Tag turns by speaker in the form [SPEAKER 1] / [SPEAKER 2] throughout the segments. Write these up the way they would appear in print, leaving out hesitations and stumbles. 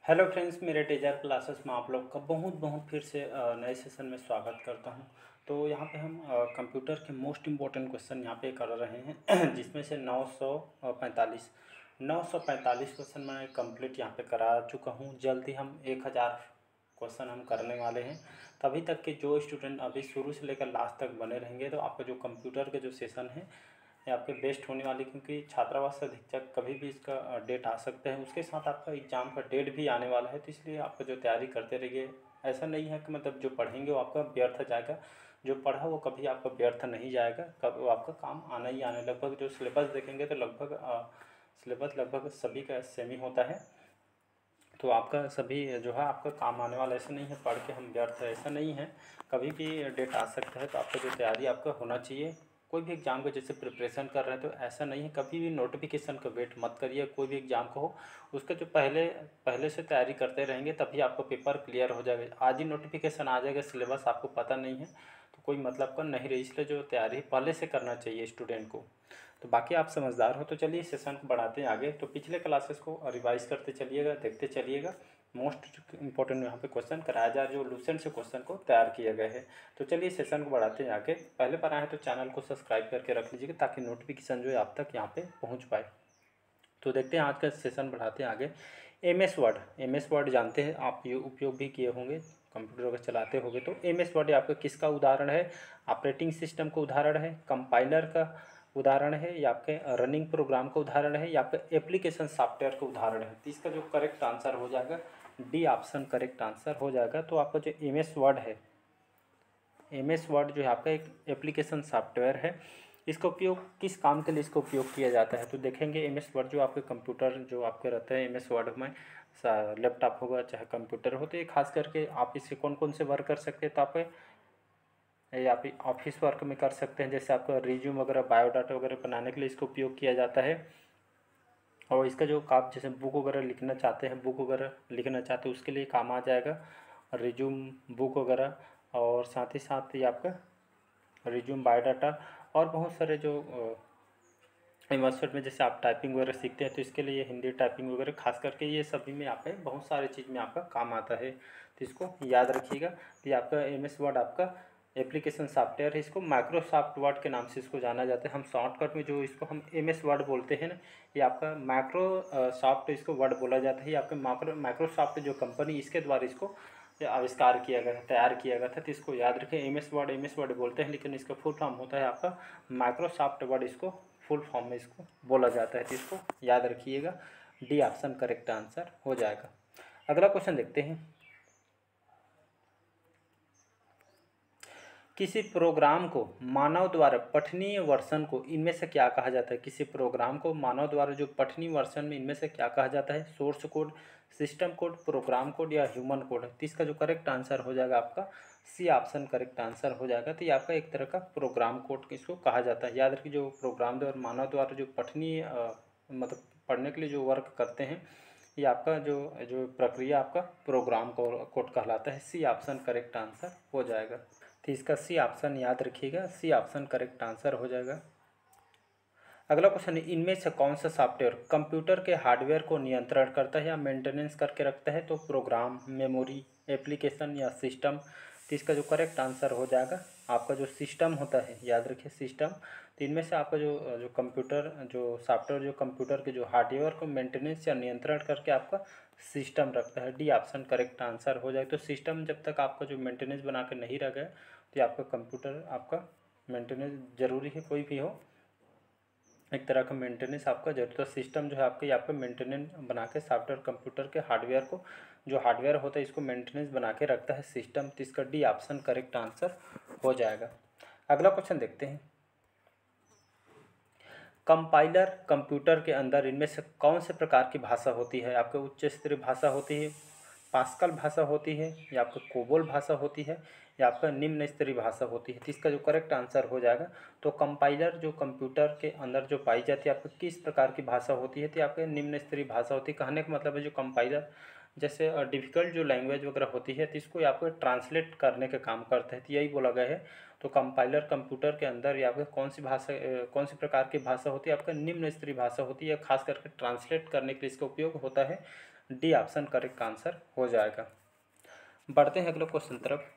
[SPEAKER 1] Hello friends, मेरे teacher classes में आप लोग का बहुत बहुत फिर से नए सेशन में स्वागत करता हूं। तो यहाँ पे हम कंप्यूटर के मोस्ट इम्पोर्टेंट क्वेश्चन यहाँ पे कर रहे हैं जिसमें से 945 क्वेश्चन मैं कंप्लीट यहाँ पे करा चुका हूँ। जल्द ही हम 1000 क्वेश्चन हम करने वाले हैं। तभी तक के जो स्टूडेंट अभी शुरू से लेकर लास्ट तक बने रहेंगे तो आपका जो कंप्यूटर के जो सेशन है ये आपके बेस्ट होने वाली, क्योंकि छात्रावास अधीक्षक कभी भी इसका डेट आ सकता है। उसके साथ आपका एग्ज़ाम का डेट भी आने वाला है, तो इसलिए आपको जो तैयारी करते रहिए। ऐसा नहीं है कि मतलब जो पढ़ेंगे वो आपका व्यर्थ जाएगा। जो पढ़ा वो कभी आपका व्यर्थ नहीं जाएगा, कब वो आपका काम आना ही आना है। लगभग जो सिलेबस देखेंगे तो लगभग सिलेबस लगभग सभी का सेम ही होता है। तो आपका सभी जो है आपका काम आने वाला, ऐसा नहीं है पढ़ के हम व्यर्थ है, ऐसा नहीं है। कभी भी डेट आ सकता है, तो आपका जो तैयारी आपका होना चाहिए। कोई भी एग्ज़ाम को जैसे प्रिपरेशन कर रहे हैं तो ऐसा नहीं है, कभी भी नोटिफिकेशन का वेट मत करिए। कोई भी एग्ज़ाम को हो उसका जो पहले पहले से तैयारी करते रहेंगे तभी आपका पेपर क्लियर हो जाएगा। आज ही नोटिफिकेशन आ जाएगा, सिलेबस आपको पता नहीं है तो कोई मतलब का नहीं रही। इसलिए जो तैयारी पहले से करना चाहिए स्टूडेंट को। तो बाकी आप समझदार हो, तो चलिए सेशन को बढ़ाते हैं आगे। तो पिछले क्लासेस को रिवाइज करते चलिएगा, देखते चलिएगा। मोस्ट इंपॉर्टेंट यहाँ पे क्वेश्चन कराया जा, जो लूसेंट से क्वेश्चन को तैयार किया गया है। तो चलिए सेशन को बढ़ाते हैं आगे। पहले पर आए तो चैनल को सब्सक्राइब करके रख लीजिएगा ताकि नोटिफिकेशन जो है आप तक यहाँ पे पहुँच पाए। तो देखते हैं आज का सेशन बढ़ाते हैं आगे। एम एस वर्ड जानते हैं आप, ये उपयोग भी किए होंगे, कंप्यूटर अगर चलाते होंगे तो। एम एस वर्ड आपका किसका उदाहरण है? ऑपरेटिंग सिस्टम का उदाहरण है, कंपाइलर का उदाहरण है, या आपके रनिंग प्रोग्राम का उदाहरण है, या आपका एप्लीकेशन सॉफ्टवेयर का उदाहरण है। तो इसका जो करेक्ट आंसर हो जाएगा डी ऑप्शन करेक्ट आंसर हो जाएगा। तो आपका जो एम एस वर्ड है, एम एस वर्ड जो है आपका एक एप्लीकेशन सॉफ्टवेयर है। इसका उपयोग किस काम के लिए इसका उपयोग किया जाता है? तो देखेंगे एम एस वर्ड जो आपके कंप्यूटर जो आपके रहते हैं, एम एस वर्ड में लैपटॉप होगा चाहे कंप्यूटर हो, तो ये खास करके आप इससे कौन कौन से वर्क कर सकते हैं? तो आप ऑफिस वर्क में कर सकते हैं, जैसे आपका रिज्यूम वगैरह बायोडाटा वगैरह बनाने के लिए इसका उपयोग किया जाता है। और इसका जो आप जैसे बुक वगैरह लिखना चाहते हैं, बुक वगैरह लिखना चाहते हैं उसके लिए काम आ जाएगा रिज्यूम, बुक वगैरह। और साथ ही साथ ये आपका रिज्यूम बायोडाटा और बहुत सारे जो इन्वेस्टमेंट में जैसे आप टाइपिंग वगैरह सीखते हैं तो इसके लिए हिंदी टाइपिंग वगैरह खास करके ये सभी में यहाँ पे बहुत सारे चीज़ में आपका काम आता है। तो इसको याद रखिएगा। तो ये आपका एम एस वर्ड आपका एप्लीकेशन सॉफ्टवेयर है। इसको माइक्रोसॉफ्ट वर्ड के नाम से इसको जाना जाता है। हम शॉर्टकट में जो इसको हम एम एस वर्ड बोलते हैं ना, ये आपका माइक्रोसॉफ्ट इसको वर्ड बोला जाता है। ये आपके माइक्रोसॉफ्ट जो कंपनी इसके द्वारा इसको आविष्कार किया गया था, तैयार किया गया था। तो इसको याद रखें, एम एस वर्ड बोलते हैं लेकिन इसका फुल फॉर्म होता है आपका माइक्रोसॉफ्ट वर्ड, इसको फुल फॉर्म में इसको बोला जाता है। तो इसको याद रखिएगा, डी ऑप्शन करेक्ट आंसर हो जाएगा। अगला क्वेश्चन देखते हैं। किसी प्रोग्राम को मानव द्वारा पठनीय वर्जन को इनमें से क्या कहा जाता है? किसी प्रोग्राम को मानव द्वारा जो पठनीय वर्जन में इनमें से क्या कहा जाता है? Source code, system code, program code या ह्यूमन कोड? तो इसका जो करेक्ट आंसर हो जाएगा आपका सी ऑप्शन करेक्ट आंसर हो जाएगा। तो ये आपका एक तरह का प्रोग्राम कोड इसको कहा जाता है। याद रखिए, जो प्रोग्राम द्वारा मानव द्वारा जो पठनीय मतलब पढ़ने के लिए जो वर्क करते हैं, ये आपका जो जो प्रक्रिया आपका प्रोग्राम कोड कहलाता है। सी ऑप्शन करेक्ट आंसर हो जाएगा। तो इसका सी ऑप्शन याद रखिएगा, सी ऑप्शन करेक्ट आंसर हो जाएगा। अगला क्वेश्चन है, इनमें से कौन सा सॉफ्टवेयर कंप्यूटर के हार्डवेयर को नियंत्रण करता है या मेंटेनेंस करके रखता है? तो प्रोग्राम, मेमोरी, एप्लीकेशन या सिस्टम? तो इसका जो करेक्ट आंसर हो जाएगा आपका जो सिस्टम होता है, याद रखिए सिस्टम। तो इनमें से आपका जो जो कंप्यूटर जो सॉफ्टवेयर जो कंप्यूटर के जो हार्डवेयर को मेंटेनेंस या नियंत्रण करके आपका सिस्टम रखता है। डी ऑप्शन करेक्ट आंसर हो जाएगा। तो सिस्टम जब तक आपका जो मेंटेनेंस बना के नहीं रह गया तो आपका कंप्यूटर आपका मेंटेनेंस ज़रूरी है। कोई भी हो, एक तरह का मेंटेनेंस आपका जरूरत है। सिस्टम जो है आपका, ये आपका मेंटेनेंस बना के सॉफ्टवेयर कंप्यूटर के हार्डवेयर को, जो हार्डवेयर होता है इसको मेंटेनेंस बना के रखता है सिस्टम। तो इसका डी ऑप्शन करेक्ट आंसर हो जाएगा। अगला क्वेश्चन देखते हैं। कंपाइलर कंप्यूटर के अंदर इनमें से कौन से प्रकार की भाषा होती है? आपके उच्च स्तरीय भाषा होती है, पास्कल भाषा होती है, या आपका कोबोल भाषा होती है, या आपका निम्न स्तरीय भाषा होती है? तो इसका जो करेक्ट आंसर हो जाएगा, तो कंपाइलर जो कंप्यूटर के अंदर जो पाई जाती है आपको किस प्रकार की भाषा होती है? तो आपके निम्न स्तरीय भाषा होती है। कहने का मतलब है जो कंपाइलर जैसे डिफ़िकल्ट जो लैंग्वेज वगैरह होती है तो इसको आपको ट्रांसलेट करने का काम करता है। तो यही बोला गया है। तो कंपाइलर कंप्यूटर के अंदर या आपका कौन सी भाषा कौन सी प्रकार की भाषा होती है? आपका निम्न स्तरीय भाषा होती है। खास करके ट्रांसलेट करने के लिए इसका उपयोग होता है। डी ऑप्शन करेक्ट आंसर हो जाएगा। बढ़ते हैं अगले क्वेश्चन तरफ।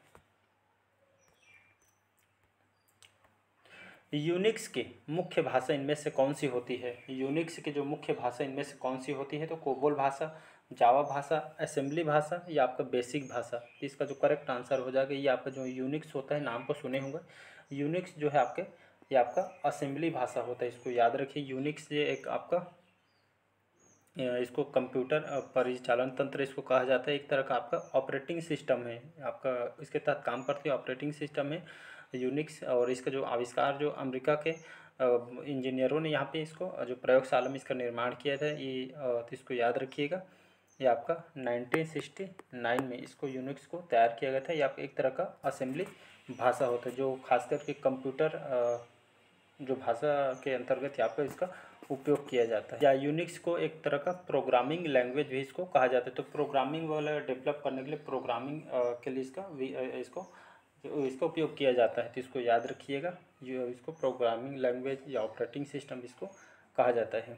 [SPEAKER 1] यूनिक्स की मुख्य भाषा इनमें से कौन सी होती है? यूनिक्स की जो मुख्य भाषा इनमें से कौन सी होती है? तो कोबोल भाषा, जावा भाषा, असेंबली भाषा या आपका बेसिक भाषा। तो इसका जो करेक्ट आंसर हो जाएगा, ये आपका जो यूनिक्स होता है, नाम को सुने होंगे। यूनिक्स जो है आपके, ये आपका असेंबली भाषा होता है, इसको याद रखिए। यूनिक्स ये एक आपका इसको कंप्यूटर परिचालन तंत्र इसको कहा जाता है, एक तरह का आपका ऑपरेटिंग सिस्टम है आपका, इसके तहत काम करती है ऑपरेटिंग सिस्टम है यूनिक्स। और इसका जो आविष्कार जो अमेरिका के इंजीनियरों ने यहाँ पे इसको जो प्रयोगशाला में इसका निर्माण किया था, ये तो इसको याद रखिएगा। ये आपका 1969 में इसको यूनिक्स को तैयार किया गया था। ये आपका एक तरह का असेंबली भाषा होता है, जो खासकर के कंप्यूटर जो भाषा के अंतर्गत यहाँ पर इसका उपयोग किया जाता है। या यूनिक्स को एक तरह का प्रोग्रामिंग लैंग्वेज भी इसको कहा जाता है। तो प्रोग्रामिंग वाला डेवलप करने के लिए, प्रोग्रामिंग के लिए इसका उपयोग किया जाता है। तो इसको याद रखिएगा, इसको प्रोग्रामिंग लैंग्वेज या ऑपरेटिंग सिस्टम इसको कहा जाता है।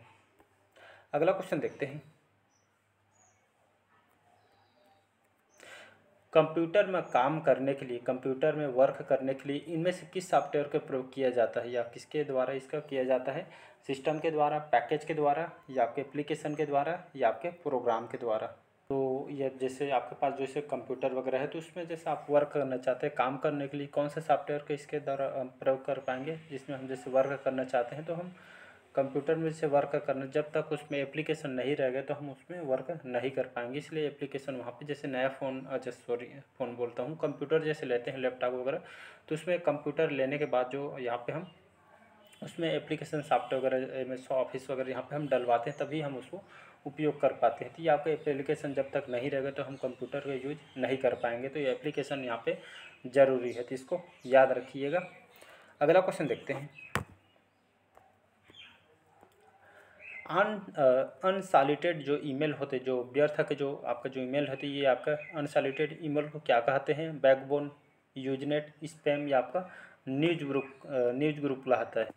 [SPEAKER 1] अगला क्वेश्चन देखते हैं। कंप्यूटर में काम करने के लिए, कंप्यूटर में वर्क करने के लिए इनमें से किस सॉफ्टवेयर का प्रयोग किया जाता है, या किसके द्वारा इसका किया जाता है? सिस्टम के द्वारा, पैकेज के द्वारा, या आपके एप्लीकेशन के द्वारा, या आपके प्रोग्राम के द्वारा। तो ये जैसे आपके पास जैसे कंप्यूटर वगैरह है, तो उसमें जैसे आप वर्क करना चाहते हैं, काम करने के लिए कौन सा सॉफ्टवेयर का इसके द्वारा प्रयोग कर पाएंगे? जिसमें हम जैसे वर्क करना चाहते हैं, तो हम कंप्यूटर में जैसे वर्क करना, जब तक उसमें एप्लीकेशन नहीं रहेगा तो हम उसमें वर्क नहीं कर पाएंगे। इसलिए एप्लीकेशन वहाँ पे जैसे नया फ़ोन, फ़ोन बोलता हूँ, कंप्यूटर जैसे लेते हैं, लैपटॉप वगैरह, तो उसमें कंप्यूटर लेने के बाद जो यहाँ पे हम उसमें एप्लीकेशन सॉफ्टवेयर वगैरह, एमएस ऑफिस वगैरह यहाँ पे हम डलवाते हैं, तभी हम उसको उपयोग कर पाते हैं। तो ये आपका एप्लीकेशन जब तक नहीं रहेगा तो हम कंप्यूटर का यूज नहीं कर पाएंगे। तो ये एप्लीकेशन यहाँ पे ज़रूरी है, तो इसको याद रखिएगा। अगला क्वेश्चन देखते हैं। अनसॉलिटेड जो ईमेल होते, जो व्यर्थ के जो आपका जो ईमेल होती है, ये आपका अनसॉलिटेड ईमेल को क्या कहते हैं? बैकबोन, यूजनेट, स्पैम, या आपका न्यूज ग्रुप कहलाता है।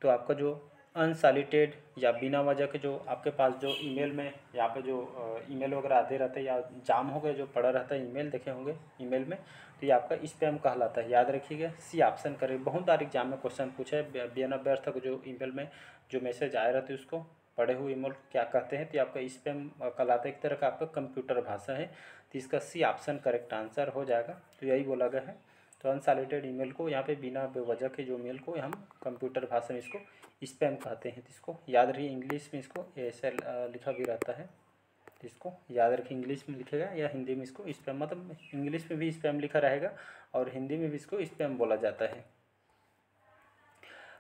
[SPEAKER 1] तो आपका जो अनसॉलिटेड या बिना वजह के जो आपके पास जो ईमेल में यहाँ पे जो ईमेल वगैरह आते रहते हैं, या जाम हो गए जो पड़ा रहता है ईमेल, देखे होंगे ईमेल में, तो ये आपका स्पैम कहलाता है। याद रखिएगा, सी ऑप्शन करें। बहुत बार एग्जाम में क्वेश्चन पूछा है, बिना व्यर्थ को जो ईमेल में जो मैसेज आए रहते हैं उसको पढ़े हुए ईमेल को क्या कहते हैं? तो ये आपका स्पैम कहलाता है, एक तरह का आपका कंप्यूटर भाषा है। तो इसका सी ऑप्शन करेक्ट आंसर हो जाएगा। तो यही बोला गया है। तो अनसॉलिटेड ईमेल को यहाँ पे बिना बेवजह के जो मेल को हम कंप्यूटर भाषा में इसको स्पैम कहते हैं। तो इसको याद रखिए, इंग्लिश में इसको ऐसे लिखा भी रहता है, तो इसको याद रखिए। इंग्लिश में लिखेगा या हिंदी में इसको स्पैम, मतलब इंग्लिश में भी स्पैम लिखा रहेगा और हिंदी में भी इसको स्पैम बोला जाता है।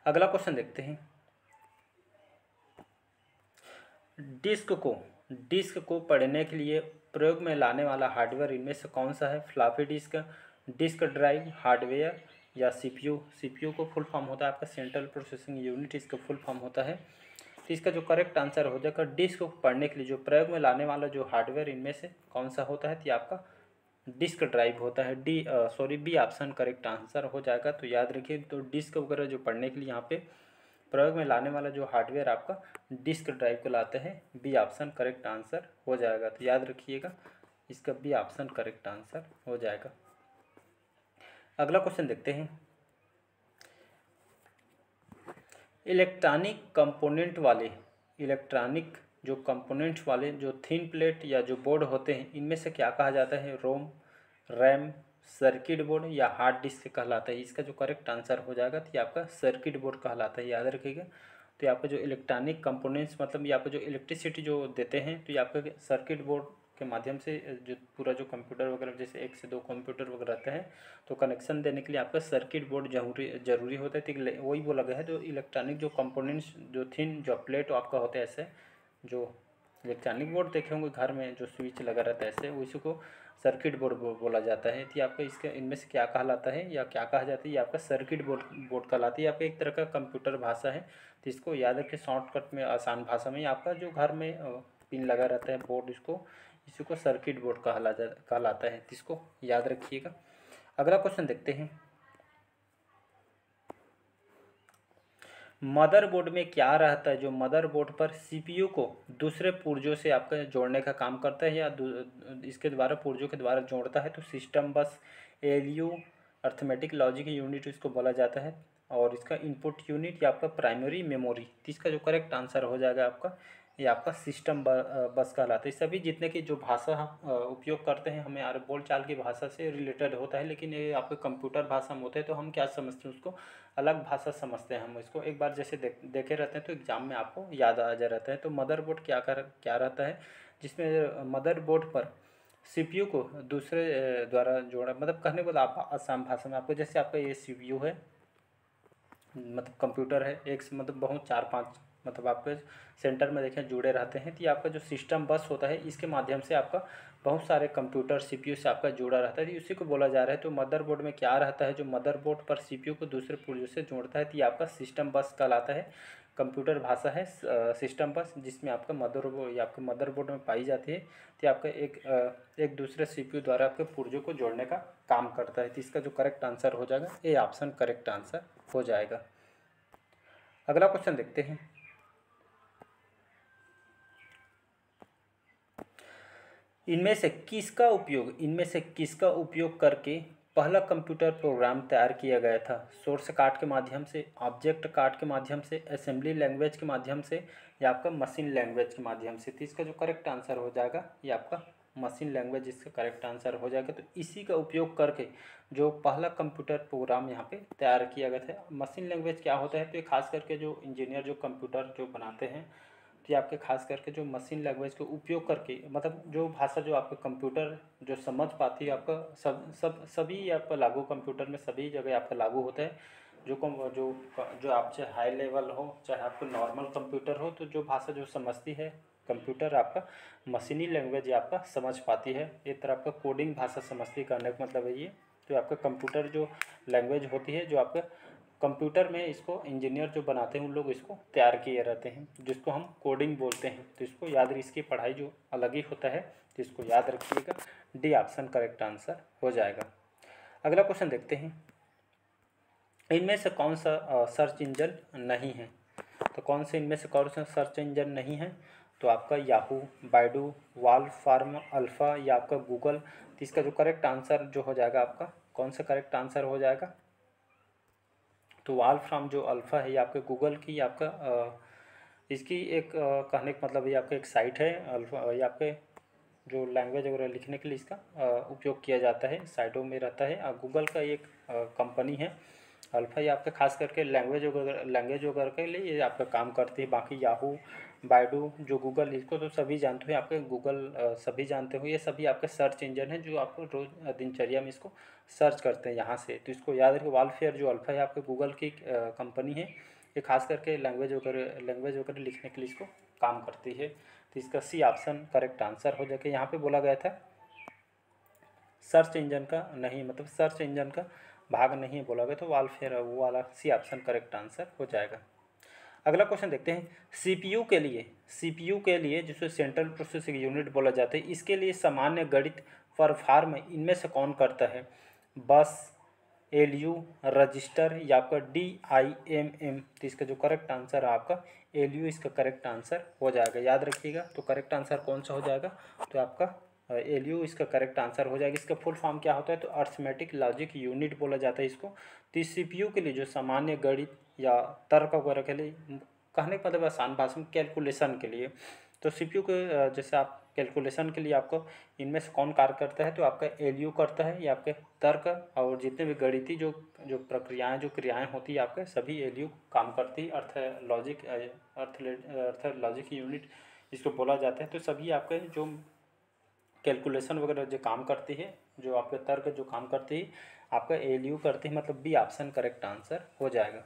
[SPEAKER 1] अगला क्वेश्चन देखते हैं। डिस्क को पढ़ने के लिए प्रयोग में लाने वाला हार्डवेयर इनमें से कौन सा है? फ्लॉपी डिस्क ड्राइव हार्डवेयर, या सीपीयू को फुल फॉर्म होता है आपका सेंट्रल प्रोसेसिंग यूनिट, इसका फुल फॉर्म होता है। तो इसका जो करेक्ट आंसर हो जाएगा, डिस्क को पढ़ने के लिए जो प्रयोग में लाने वाला जो हार्डवेयर इनमें से कौन सा होता है? तो ये आपका डिस्क ड्राइव होता है। बी ऑप्शन करेक्ट आंसर हो जाएगा। तो याद रखिए, तो डिस्क वगैरह जो पढ़ने के लिए यहाँ पे प्रयोग में लाने वाला जो हार्डवेयर आपका डिस्क ड्राइव को लाते हैं। बी ऑप्शन करेक्ट आंसर हो जाएगा। तो याद रखिएगा, इसका बी ऑप्शन करेक्ट आंसर हो जाएगा। अगला क्वेश्चन देखते हैं। इलेक्ट्रॉनिक कंपोनेंट वाले जो थिन प्लेट या जो बोर्ड होते हैं, इनमें से क्या कहा जाता है? रोम, रैम, सर्किट बोर्ड, या हार्ड डिस्क कहलाता है। इसका जो करेक्ट आंसर हो जाएगा, तो ये आपका सर्किट बोर्ड कहलाता है। याद रखिएगा। तो ये आपका जो इलेक्ट्रॉनिक कंपोनेंट्स, मतलब ये आपका जो इलेक्ट्रिसिटी जो देते हैं, तो ये आपका सर्किट बोर्ड के माध्यम से जो पूरा जो कंप्यूटर वगैरह, जैसे 1 से 2 कंप्यूटर वगैरह रहते हैं, तो कनेक्शन देने के लिए आपका सर्किट बोर्ड जरूरी होता है। तो वही बोला गया है, जो इलेक्ट्रॉनिक जो कंपोनेंट्स जो थिन जो प्लेट आपका होता है, ऐसे जो इलेक्ट्रॉनिक बोर्ड देखे होंगे घर में जो स्विच लगा रहता है, ऐसे उसी को सर्किट बोर्ड बोला जाता है। तो आपका इसके इनमें से क्या कहलाता है या क्या कहा जाता है? ये आपका सर्किट बोर्ड कहलाती है। आपका एक तरह का कंप्यूटर भाषा है। तो इसको याद रखिए, शॉर्टकट में आसान भाषा में, आपका जो घर में पिन लगा रहता है बोर्ड, इसी को सर्किट बोर्ड कहलाता है। तो इसको याद रखिएगा। अगला क्वेश्चन देखते हैं। मदरबोर्ड में क्या रहता है, जो मदरबोर्ड पर सीपीयू को दूसरे पुर्जों से आपका जोड़ने का काम करता है या इसके द्वारा पुर्जों के द्वारा जोड़ता है, तो सिस्टम बस, एलयू अर्थमेटिक लॉजिक यूनिट इसको बोला जाता है, और इसका इनपुट यूनिट या आपका प्राइमरी मेमोरी। तो इसका जो करेक्ट आंसर हो जाएगा आपका, ये आपका सिस्टम बस कहलाता है। सभी जितने की जो भाषा हम उपयोग करते हैं, हमें बोलचाल की भाषा से रिलेटेड होता है, लेकिन ये आपके कंप्यूटर भाषा में होते हैं तो हम क्या समझते हैं उसको, अलग भाषा समझते हैं हम इसको। एक बार जैसे देखे रहते हैं तो एग्जाम में आपको याद आ जा रहता है। तो मदरबोर्ड क्या रहता है, जिसमें मदरबोर्ड पर सीपीयू को दूसरे द्वारा जोड़ा, मतलब कहने को आप आसान भाषा में आपको, जैसे आपका ये सीपीयू है, मतलब कंप्यूटर है, एक से मतलब बहुत 4-5 मतलब आपके सेंटर में देखें जुड़े रहते हैं। तो ये आपका जो सिस्टम बस होता है, इसके माध्यम से आपका बहुत सारे कंप्यूटर सीपीयू से आपका जुड़ा रहता है, तो उसी को बोला जा रहा है। तो मदरबोर्ड में क्या रहता है, जो मदरबोर्ड पर सीपीयू को दूसरे पुर्जों से जोड़ता है, तो ये आपका सिस्टम बस कहलाता है। कंप्यूटर भाषा है सिस्टम बस, जिसमें आपका मदरबोर्ड या आपके मदरबोर्ड में पाई जाती है। तो आपका एक दूसरे सीपीयू द्वारा आपके पुर्जों को जोड़ने का काम करता है। तो इसका जो करेक्ट आंसर हो जाएगा, ए ऑप्शन करेक्ट आंसर हो जाएगा। अगला क्वेश्चन देखते हैं। इनमें से किसका उपयोग करके पहला कंप्यूटर प्रोग्राम तैयार किया गया था? सोर्स कार्ड के माध्यम से, ऑब्जेक्ट कार्ड के माध्यम से, असेंबली लैंग्वेज के माध्यम से, या आपका मशीन लैंग्वेज के माध्यम से? तो इसका जो करेक्ट आंसर हो जाएगा, ये आपका मशीन लैंग्वेज इसका करेक्ट आंसर हो जाएगा। तो इसी का उपयोग करके जो पहला कंप्यूटर प्रोग्राम यहाँ पे तैयार किया गया था। मशीन लैंग्वेज क्या होता है, तो ये खास करके जो इंजीनियर जो कंप्यूटर जो बनाते हैं, तो आपके खास करके जो मशीन लैंग्वेज का उपयोग करके, मतलब जो भाषा जो आपका कंप्यूटर जो समझ पाती है, आपका सभी आपका लागू कंप्यूटर में सभी जगह आपका लागू होता है। जो आप चाहे हाई लेवल हो चाहे आपको नॉर्मल कंप्यूटर हो, तो जो भाषा जो समझती है कंप्यूटर आपका मशीनी लैंग्वेज आपका समझ पाती है। एक तरह आपका कोडिंग भाषा समझती करने का मतलब है ये। तो आपका कंप्यूटर जो लैंग्वेज होती है, जो आपका कंप्यूटर में इसको इंजीनियर जो बनाते हैं उन लोग इसको तैयार किए रहते हैं, जिसको हम कोडिंग बोलते हैं। तो इसको याद, इसकी पढ़ाई जो अलग ही होता है, तो इसको याद रखिएगा। डी ऑप्शन करेक्ट आंसर हो जाएगा। अगला क्वेश्चन देखते हैं। इनमें से कौन सा सर्च इंजन नहीं है? तो कौन से इनमें से कौन सा सर्च इंजन नहीं है? तो आपका Yahoo, Baidu, Wolfram Alpha, या आपका गूगल। तो इसका जो करेक्ट आंसर जो हो जाएगा आपका, कौन सा करेक्ट आंसर हो जाएगा? तो वाल्व फार्म जो अल्फ़ा है, ये आपके गूगल की आपका इसकी एक कहने का मतलब ये आपका एक साइट है अल्फ़ा, ये आपके जो लैंग्वेज वगैरह लिखने के लिए इसका उपयोग किया जाता है, साइटों में रहता है। गूगल का एक कंपनी है अल्फ़ा, ये आपका खास करके लैंग्वेज वगैरह के लिए ये आपका काम करती है। बाकी याहू, बाइडू, जो गूगल, इसको तो सभी जानते हो, आपके गूगल सभी जानते हो। ये सभी आपके सर्च इंजन है जो आपको रोज़ दिनचर्या में इसको सर्च करते हैं यहाँ से। तो इसको याद रखिए, वालफेयर जो अल्फ़ा है आपके गूगल की कंपनी है, ये खास करके लैंग्वेज वगैरह लिखने के लिए इसको काम करती है। तो इसका सी ऑप्शन करेक्ट आंसर हो जाएगा। यहाँ पे बोला गया था सर्च इंजन का नहीं, मतलब सर्च इंजन का भाग नहीं बोला गया, तो वालफेयर वो वाला सी ऑप्शन करेक्ट आंसर हो जाएगा। अगला क्वेश्चन देखते हैं। सीपीयू के लिए जिसे सेंट्रल प्रोसेसिंग यूनिट बोला जाता है, इसके लिए सामान्य गणित परफॉर्म इनमें से कौन करता है? बस, एलयू, रजिस्टर, या आपका DIMM। तो इसका जो करेक्ट आंसर है आपका एलयू इसका करेक्ट आंसर हो जाएगा। याद रखिएगा। तो करेक्ट आंसर कौन सा हो जाएगा? तो आपका एलयू इसका करेक्ट आंसर हो जाएगा। इसका फुल फॉर्म क्या होता है? तो अर्थमेटिक लॉजिक यूनिट बोला जाता है इसको। तो इस सीपीयू के लिए जो सामान्य गणित या तर्क वगैरह के लिए, कहने का मतलब आसान भाषा में कैलकुलेशन के लिए, तो सीपीयू के जैसे आप कैलकुलेशन के लिए आपको इनमें से कौन कार्य करता है? तो आपका एलयू करता है। या आपके तर्क और जितने भी गणितीय जो प्रक्रियाएं जो क्रियाएं होती है आपके, सभी एलयू काम करती है। अर्थ लॉजिक यूनिट इसको बोला जाता है। तो सभी आपके जो कैलकुलेशन वगैरह जो काम करती है, जो आपके तर्क जो काम करती है, आपका एलयू करती है। मतलब बी ऑप्शन करेक्ट आंसर हो जाएगा।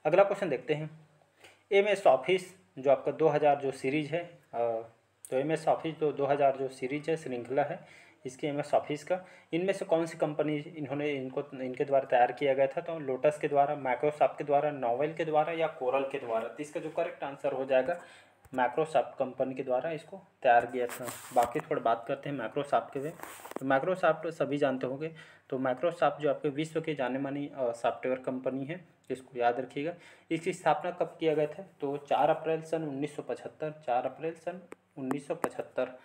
[SPEAKER 1] अगला क्वेश्चन देखते हैं। MS ऑफिस जो आपका 2000 जो सीरीज है, तो MS ऑफिस जो 2000 जो सीरीज है, श्रृंखला है इसकी MS ऑफिस का, इनमें से कौन सी कंपनी इनके द्वारा तैयार किया गया था? तो लोटस के द्वारा, माइक्रोसॉफ्ट के द्वारा, नोवेल के द्वारा, या कोरल के द्वारा? तो इसका जो करेक्ट आंसर हो जाएगा, माइक्रोसॉफ्ट कंपनी के द्वारा इसको तैयार किया था। बाकी थोड़ा बात करते हैं माइक्रोसॉफ्ट के। तो माइक्रोसॉफ्ट सभी जानते होंगे। तो माइक्रोसॉफ्ट जो आपके विश्व की जाने मानी सॉफ्टवेयर कंपनी है, इसको याद रखिएगा। इसकी स्थापना कब किया गया था? तो 4 अप्रैल सन 1975, 4 अप्रैल सन 1975,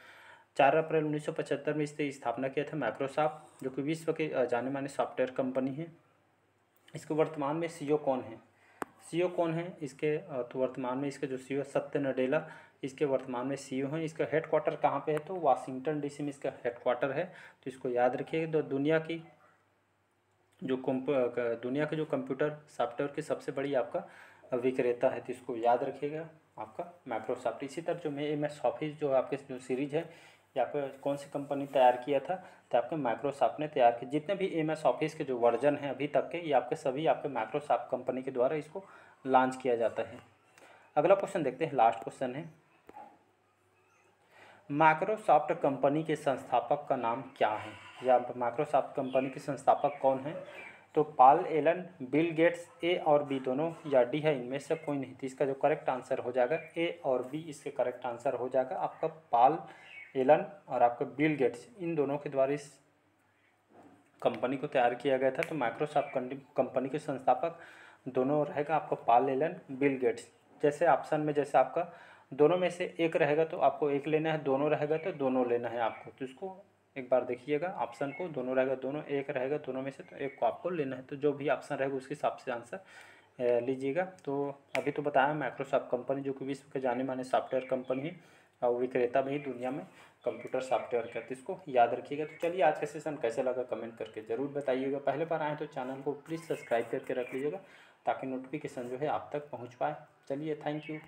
[SPEAKER 1] 4 अप्रैल 1975 में इसकी स्थापना किया था माइक्रोसॉफ्ट, जो कि विश्व के जाने माने सॉफ्टवेयर कंपनी है। इसके वर्तमान में सीईओ कौन है? सीईओ कौन है इसके? तो वर्तमान में इसके जो सीईओ सत्य नडेला, इसके वर्तमान में सीईओ हैं। इसका हेडक्वार्टर कहाँ पे है? तो वाशिंगटन डीसी में इसका हेडक्वार्टर है। तो इसको याद रखिएगा। तो दुनिया की जो कंप्यूटर सॉफ्टवेयर की सबसे बड़ी आपका विक्रेता है, तो इसको याद रखिएगा आपका माइक्रोसॉफ्ट। इसी तरह जो MS ऑफिस जो आपके जो सीरीज है, ये आपका कौन सी कंपनी तैयार किया था? तो आपके माइक्रोसॉफ्ट ने तैयार किया। जितने भी MS ऑफिस के जो वर्जन हैं अभी तक के, ये आपके सभी आपके माइक्रोसॉफ्ट कंपनी के द्वारा इसको लॉन्च किया जाता है। अगला क्वेश्चन देखते हैं, लास्ट क्वेश्चन है, माइक्रोसॉफ्ट कंपनी के संस्थापक का नाम क्या है? या माइक्रोसॉफ्ट कंपनी के संस्थापक कौन है? तो पॉल एलन, बिल गेट्स, ए और बी दोनों, या डी है, इनमें से कोई नहीं। तो इसका जो करेक्ट आंसर हो जाएगा ए और बी, इसके करेक्ट आंसर हो जाएगा आपका पॉल एलन और आपका बिल गेट्स, इन दोनों के द्वारा इस कंपनी को तैयार किया गया था। तो माइक्रोसॉफ्ट कंपनी के संस्थापक दोनों रहेगा आपका पॉल एलन, बिल गेट्स। जैसे ऑप्शन में जैसे आपका दोनों में से एक रहेगा तो आपको एक लेना है, दोनों रहेगा तो दोनों लेना है आपको। तो इसको एक बार देखिएगा ऑप्शन को, दोनों रहेगा दोनों, एक रहेगा दोनों में से तो एक को आपको लेना है। तो जो भी ऑप्शन रहेगा उसके हिसाब से आंसर लीजिएगा। तो अभी तो बताया माइक्रोसॉफ्ट कंपनी जो कि विश्व के जाने माने सॉफ्टवेयर कंपनी है और विक्रेता भी दुनिया में कंप्यूटर सॉफ्टवेयर का, तो इसको याद रखिएगा। तो चलिए आज का सेशन कैसे लगा कमेंट करके ज़रूर बताइएगा। पहले बार आए तो चैनल को प्लीज़ सब्सक्राइब करके रख लीजिएगा ताकि नोटिफिकेशन जो है आप तक पहुँच पाए। चलिए, थैंक यू।